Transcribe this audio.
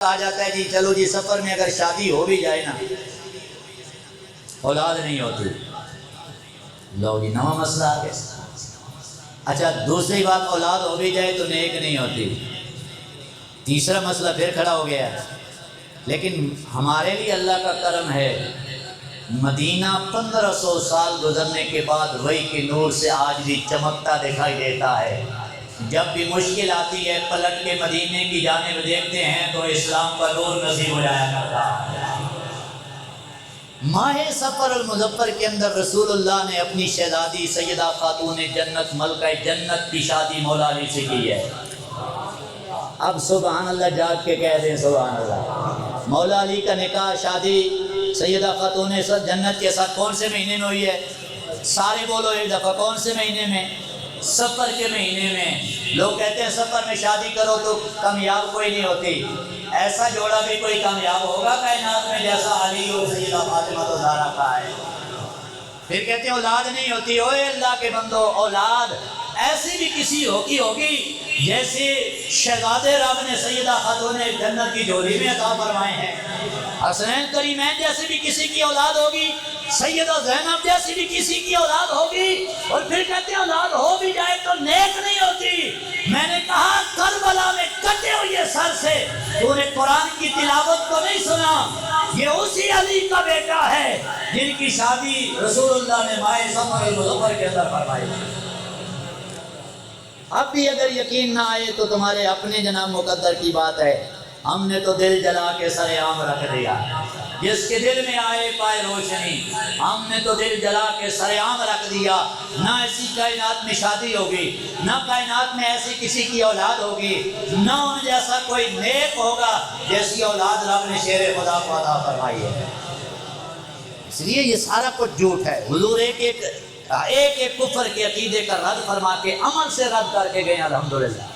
آ جاتا ہے جی چلو جی سفر میں اگر شادی ہو بھی جائے نا اولاد نہیں ہوتی، لو جی نواں مسئلہ آ گیا۔ اچھا دوسری بات، اولاد ہو بھی جائے تو نیک نہیں ہوتی، تیسرا مسئلہ پھر کھڑا ہو گیا ہے۔ لیکن ہمارے لیے اللہ کا کرم ہے، مدینہ 1500 سال گزرنے کے بعد وحی کے نور سے آج بھی چمکتا دکھائی دیتا ہے۔ جب بھی مشکل آتی ہے پلٹ کے مدینے کی جانب دیکھتے ہیں تو اسلام کا نور نصیب ہو جایا کرتا ہے۔ ماہ سفر المظفر کے اندر رسول اللہ نے اپنی شہزادی سیدہ خاتون جنت ملکہ جنت کی شادی مولا علی سے کی ہے۔ اب سبحان اللہ جاگ کے کہہ دیں سبحان اللہ۔ مولا علی کا نکاح شادی سیدہ خاتون جنت کے ساتھ کون سے مہینے میں ہوئی ہے؟ سارے بولو ایک دفعہ، کون سے مہینے میں؟ سفر کے مہینے میں۔ لوگ کہتے ہیں سفر میں شادی کرو تو کامیاب کوئی نہیں ہوتی، ایسا جوڑا بھی کوئی کامیاب ہوگا کائنات میں جیسا علی اور سیدہ فاطمہ زہرا کا ہے؟ پھر کہتے ہیں اولاد نہیں ہوتی، اوے اللہ کے بندو اولاد ایسی بھی کسی ہوگی جیسے شہزادے رب نے سیدہ خاتون جنت کی جوڑی میں عطا فرمائے ہیں، حسنین کریمین جیسے بھی کسی کی اولاد ہوگی، سیدہ زینب جیسی بھی کسی کی اولاد ہوگی، اور پھر کہتے ہیں اولاد ہو بھی جائے تو نیک نہیں ہوتی۔ میں نے کہا کربلا میں کٹے ہوئے سر سے تو نے قرآن کی تلاوت کو نہیں سنا، یہ اسی علی کا بیٹا ہے جن کی شادی رسول اللہ نے ماہ سفر المظفر کے اندر فرمائی۔ اب بھی اگر یقین نہ آئے تو تمہارے اپنے جناب مقدر کی بات ہے، ہم نے تو دل جلا کے سر عام رکھ دیا، جس کے دل میں آئے پائے روشنی، ہم نے تو دل جلا کے سر عام رکھ دیا۔ نہ ایسی کائنات میں شادی ہوگی، نہ کائنات میں ایسی کسی کی اولاد ہوگی، نہ ان جیسا کوئی نیک ہوگا جیسی اولاد رب نے شیر خدا کو عطا فرمائی ہے۔ اس لیے یہ سارا کچھ جھوٹ ہے۔ حضور ایک کفر کے عقیدے کا رد فرما کے عمل سے رد کر کے گئے الحمدللہ۔